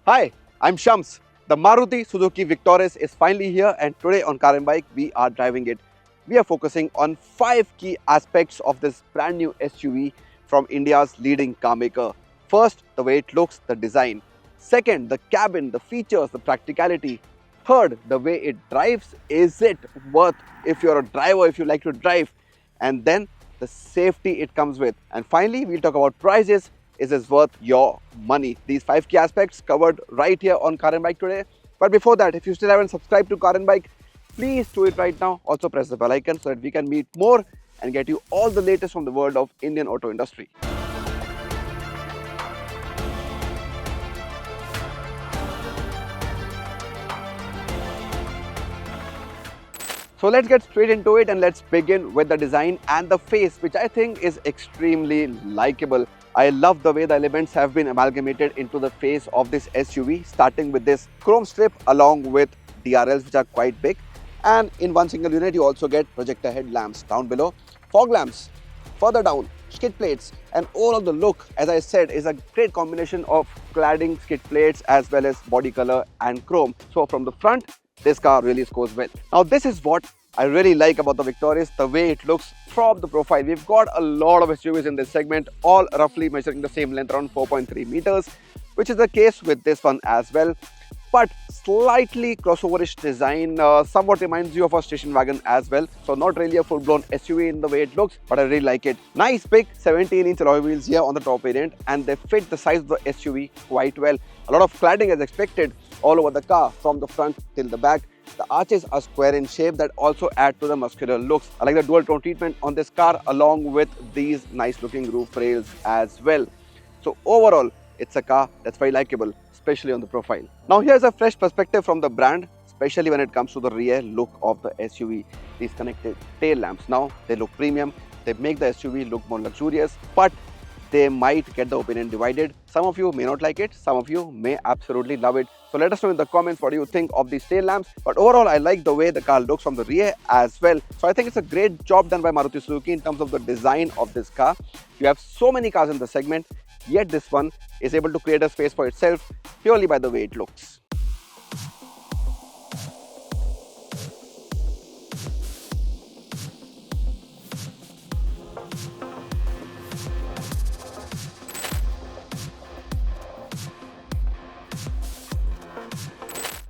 Hi, I'm Shams. The Maruti Suzuki Victoris is finally here, and today on Car and Bike we are driving it. We are focusing on 5 key aspects of this brand new SUV from India's leading car maker. First, the way it looks, the design. Second, the cabin, the features, the practicality. Third, the way it drives. Is it worth if you're a driver, if you like to drive? And then the safety it comes with. And finally, we'll talk about prices. Is this worth your money? These 5 key aspects covered right here on Car and Bike today. But before that, if you still haven't subscribed to Car and Bike, please do it right now. Also press the bell icon so that we can meet more and get you all the latest from the world of Indian auto industry. So let's get straight into it and let's begin with the design and the face, which I think is extremely likable. I love the way the elements have been amalgamated into the face of this SUV, starting with this chrome strip along with DRLs, which are quite big. And in one single unit, you also get projector headlamps down below, fog lamps further down, skid plates, and overall the look, as I said, is a great combination of cladding, skid plates, as well as body color and chrome. So from the front, this car really scores well. Now this is what I really like about the Victoris, the way it looks from the profile. We've got a lot of SUVs in this segment, all roughly measuring the same length, around 4.3 meters, which is the case with this one as well. But slightly crossoverish design, somewhat reminds you of a station wagon as well. So not really a full-blown SUV in the way it looks, but I really like it. Nice big 17-inch alloy wheels here on the top variant, and they fit the size of the SUV quite well. A lot of cladding as expected all over the car from the front till the back. The arches are square in shape that also add to the muscular looks. I like the dual tone treatment on this car along with these nice looking roof rails as well. So overall, it's a car that's very likable, especially on the profile. Now here's a fresh perspective from the brand, especially when it comes to the rear look of the SUV. These connected tail lamps, now they look premium. They make the SUV look more luxurious, but they might get the opinion divided. Some of you may not like it, some of you may absolutely love it. So let us know in the comments what do you think of these tail lamps. But overall, I like the way the car looks from the rear as well. So I think it's a great job done by Maruti Suzuki in terms of the design of this car. You have so many cars in the segment, yet this one is able to create a space for itself purely by the way it looks.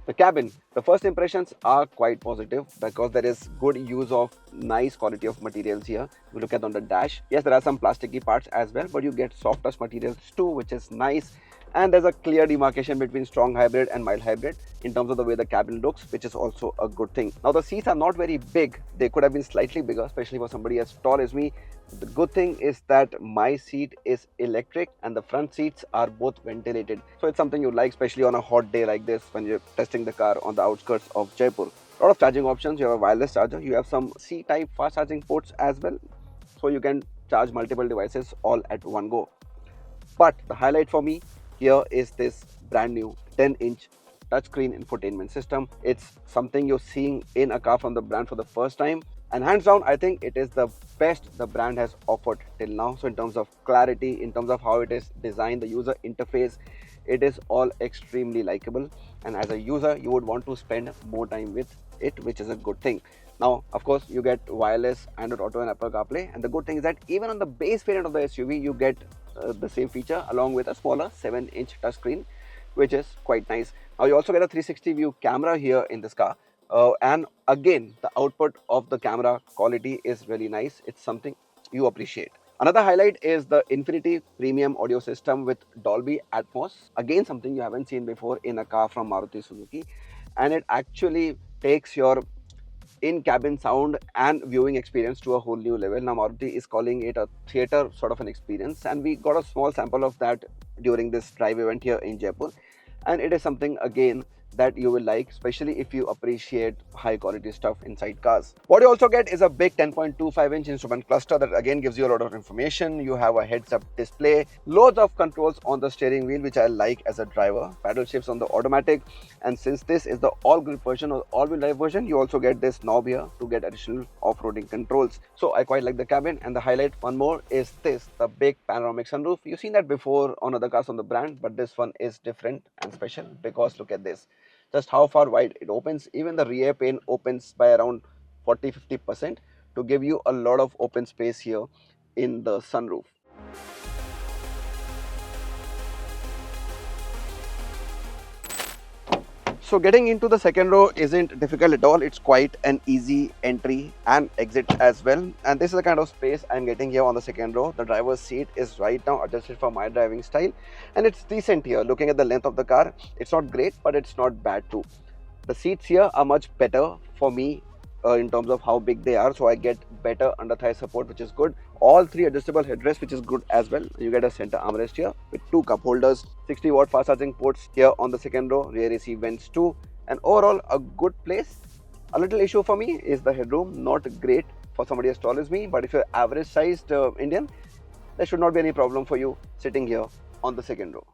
The cabin, the first impressions are quite positive because there is good use of nice quality of materials here. We look at on the dash. Yes, there are some plasticky parts as well, but you get soft touch materials too, which is nice. And there's a clear demarcation between strong hybrid and mild hybrid in terms of the way the cabin looks, which is also a good thing. Now the seats are not very big. They could have been slightly bigger, especially for somebody as tall as me. The good thing is that my seat is electric and the front seats are both ventilated. So it's something you like, especially on a hot day like this when you're testing the car on the outskirts of Jaipur. A lot of charging options. You have a wireless charger. You have some C-type fast charging ports as well. So you can charge multiple devices all at one go. But the highlight for me here is this brand new 10-inch touchscreen infotainment system. It's something you're seeing in a car from the brand for the first time. And hands down, I think it is the best the brand has offered till now. So in terms of clarity, in terms of how it is designed, the user interface, it is all extremely likable. And as a user, you would want to spend more time with it, which is a good thing. Now, of course, you get wireless Android Auto and Apple CarPlay. And the good thing is that even on the base variant of the SUV, you get the same feature along with a smaller 7-inch touchscreen, which is quite nice. Now, you also get a 360 view camera here in this car. And again, the output of the camera quality is really nice. It's something you appreciate. Another highlight is the Infinity Premium audio system with Dolby Atmos. Again, something you haven't seen before in a car from Maruti Suzuki. And it actually takes your in-cabin sound and viewing experience to a whole new level. Now Maruti is calling it a theater sort of an experience, and we got a small sample of that during this drive event here in Jaipur. And it is something again that you will like, especially if you appreciate high quality stuff inside cars. What you also get is a big 10.25-inch instrument cluster that again gives you a lot of information. You have a heads-up display, loads of controls on the steering wheel, which I like as a driver, paddle shifts on the automatic, and since this is the all-grip version or all-wheel drive version, you also get this knob here to get additional off-roading controls. So I quite like the cabin, and the highlight one more is this, the big panoramic sunroof. You've seen that before on other cars on the brand, but this one is different and special because look at this, just how far wide it opens. Even the rear pane opens by around 40-50% to give you a lot of open space here in the sunroof. So getting into the second row isn't difficult at all. It's quite an easy entry and exit as well. And this is the kind of space I'm getting here on the second row. The driver's seat is right now adjusted for my driving style, and it's decent here. Looking at the length of the car, it's not great, but it's not bad too. The seats here are much better for me in terms of how big they are, so I get better under thigh support, which is good. All three adjustable headrests, which is good as well. You get a center armrest here with two cup holders, 60-watt fast charging ports here on the second row, rear AC vents too, and overall a good place. A little issue for me is the headroom, not great for somebody as tall as me, but if you're average sized Indian, there should not be any problem for you sitting here on the second row.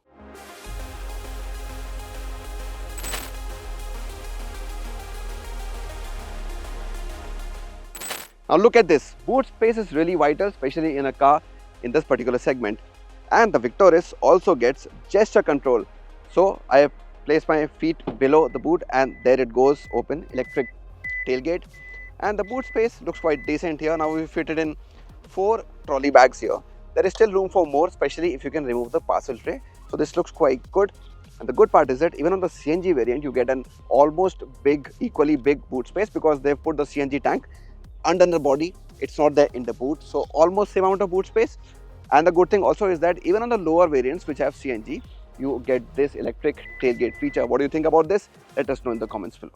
Now look at this, boot space is really vital, especially in a car in this particular segment. And the Victoris also gets gesture control. So I have placed my feet below the boot and there it goes, open electric tailgate. And the boot space looks quite decent here. Now we fitted in 4 trolley bags here. There is still room for more, especially if you can remove the parcel tray. So this looks quite good. And the good part is that even on the CNG variant, you get an almost equally big boot space because they've put the CNG tank under the body. It's not there in the boot, so almost same amount of boot space. And the good thing also is that even on the lower variants which have CNG, you get this electric tailgate feature. What do you think about this? Let us know in the comments below.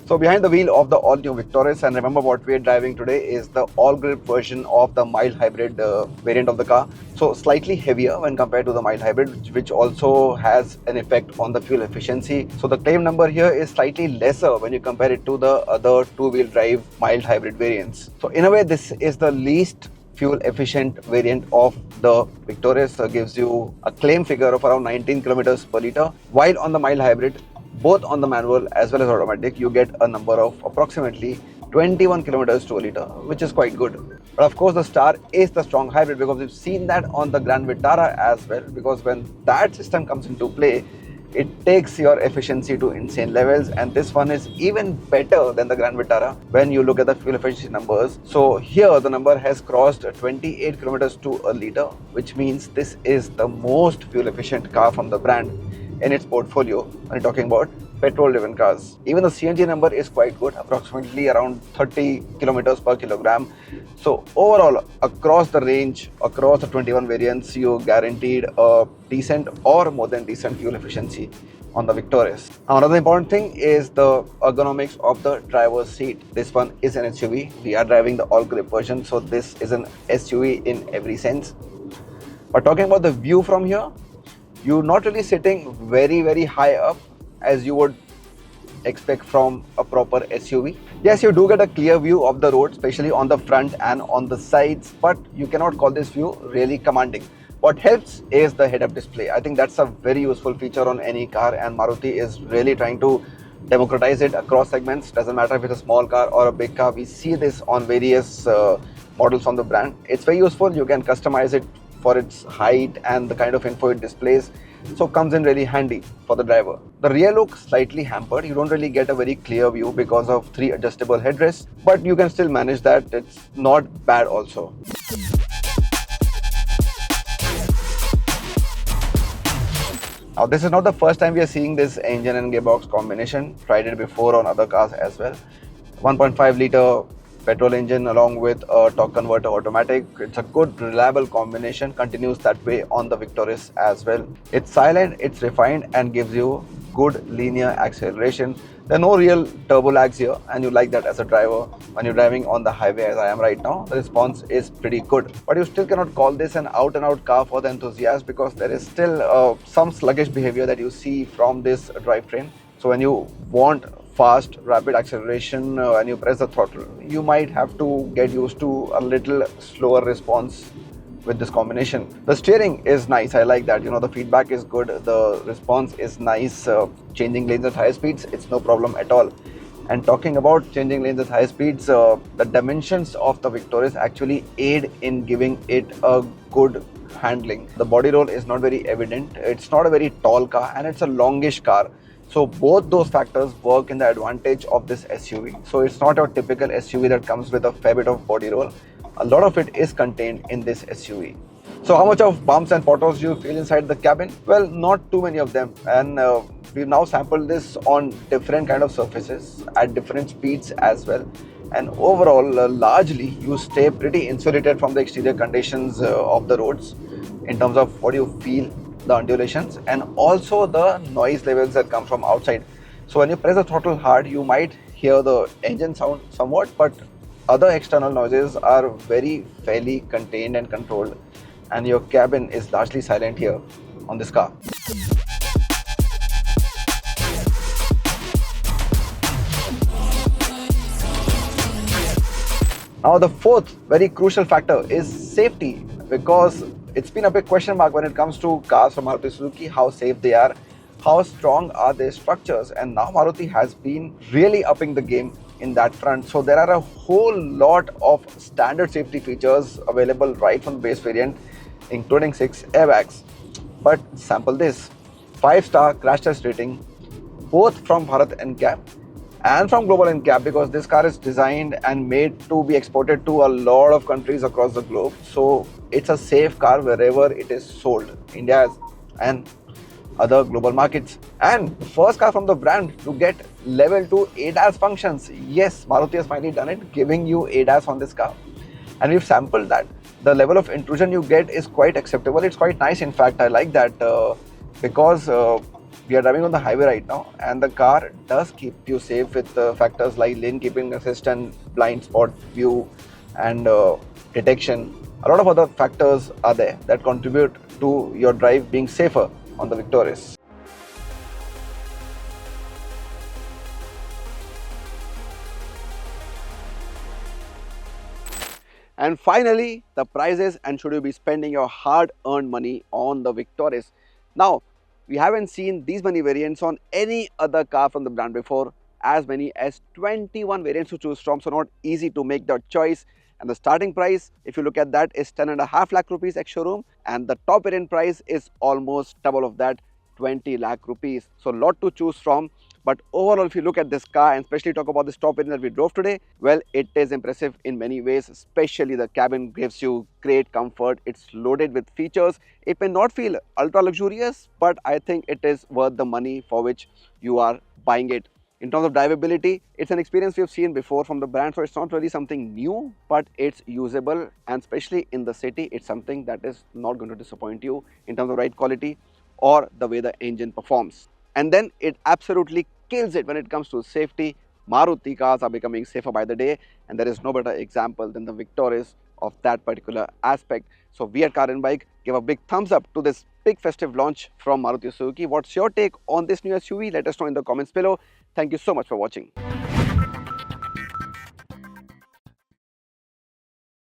So behind the wheel of the all-new Victoris, and remember what we are driving today is the all-grip version of the mild hybrid variant of the car. So slightly heavier when compared to the mild hybrid, which also has an effect on the fuel efficiency. So the claim number here is slightly lesser when you compare it to the other two-wheel drive mild hybrid variants. So in a way, this is the least fuel efficient variant of the Victoris. Gives you a claim figure of around 19 kilometers per litre, while on the mild hybrid, both on the manual as well as automatic, you get a number of approximately 21 kilometers to a litre, which is quite good. But of course the star is the strong hybrid, because we've seen that on the Grand Vitara as well, because when that system comes into play, it takes your efficiency to insane levels, and this one is even better than the Grand Vitara when you look at the fuel efficiency numbers. So here the number has crossed 28 kilometers to a litre, which means this is the most fuel efficient car from the brand in its portfolio when you're talking about petrol driven cars. Even the CNG number is quite good, approximately around 30 kilometers per kilogram. So overall, across the range, across the 21 variants, you guaranteed a decent or more than decent fuel efficiency on the Victoris. Now, another important thing is the ergonomics of the driver's seat. This one is an SUV. We are driving the all-grip version, so this is an SUV in every sense. But talking about the view from here, you're not really sitting very high up as you would expect from a proper SUV. Yes, you do get a clear view of the road, especially on the front and on the sides, but you cannot call this view really commanding. What helps is the head-up display. I think that's a very useful feature on any car, and Maruti is really trying to democratize it across segments. Doesn't matter if it's a small car or a big car. We see this on various models from the brand. It's very useful. You can customize it for its height and the kind of info it displays, so comes in really handy for the driver. The rear looks slightly hampered. You don't really get a very clear view because of 3 adjustable headrests, but you can still manage that. It's not bad also. Now this is not the first time we are seeing this engine and gearbox combination. Tried it before on other cars as well. 1.5 litre petrol engine along with a torque converter automatic. It's a good reliable combination, continues that way on the Victoris as well. It's silent, it's refined, and gives you good linear acceleration. There are no real turbo lags here, and you like that as a driver. When you're driving on the highway as I am right now, the response is pretty good. But you still cannot call this an out and out car for the enthusiast, because there is still some sluggish behavior that you see from this drivetrain. So when you want fast, rapid acceleration and you press the throttle, you might have to get used to a little slower response with this combination. The steering is nice, I like that. The feedback is good, the response is nice. Changing lanes at high speeds, it's no problem at all. And talking about changing lanes at high speeds, the dimensions of the Victoris actually aid in giving it a good handling. The body roll is not very evident, it's not a very tall car, and it's a longish car. So both those factors work in the advantage of this SUV. So it's not a typical SUV that comes with a fair bit of body roll. A lot of it is contained in this SUV. So how much of bumps and potholes do you feel inside the cabin? Well, not too many of them. And we've now sampled this on different kind of surfaces at different speeds as well. And overall, largely, you stay pretty insulated from the exterior conditions of the roads in terms of what you feel, the undulations, and also the noise levels that come from outside. So when you press the throttle hard, you might hear the engine sound somewhat, but other external noises are very fairly contained and controlled, and your cabin is largely silent here on this car. Now the fourth very crucial factor is safety, because it's been a big question mark when it comes to cars from Maruti Suzuki, how safe they are, how strong are their structures, and now Maruti has been really upping the game in that front. So there are a whole lot of standard safety features available right from the base variant, including 6 airbags. But sample this: 5-star crash test rating, both from Bharat NCAP and from Global NCAP, because this car is designed and made to be exported to a lot of countries across the globe. So it's a safe car wherever it is sold, India and other global markets. And the first car from the brand to get level 2 ADAS functions. Yes, Maruti has finally done it, giving you ADAS on this car. And we've sampled that. The level of intrusion you get is quite acceptable. It's quite nice. In fact, I like that because we are driving on the highway right now, and the car does keep you safe with factors like lane keeping assist and blind spot view and detection. A lot of other factors are there that contribute to your drive being safer on the Victoris. And finally, the prices, and should you be spending your hard-earned money on the Victoris. Now, we haven't seen these many variants on any other car from the brand before, as many as 21 variants to choose from, so not easy to make the choice. And the starting price, if you look at that, is 10.5 lakh rupees ex showroom, and the top variant price is almost double of that, 20 lakh rupees. So a lot to choose from. But overall, if you look at this car and especially talk about this top variant that we drove today, well, it is impressive in many ways. Especially the cabin gives you great comfort. It's loaded with features. It may not feel ultra luxurious, but I think it is worth the money for which you are buying it. In terms of drivability, it's an experience we've seen before from the brand, so it's not really something new, but it's usable, and especially in the city, it's something that is not going to disappoint you in terms of ride quality or the way the engine performs. And then it absolutely kills it when it comes to safety. Maruti cars are becoming safer by the day, and there is no better example than the Victoris of that particular aspect. So we at Car and Bike give a big thumbs up to this big festive launch from Maruti Suzuki. What's your take on this new SUV? Let us know in the comments below. Thank you so much for watching.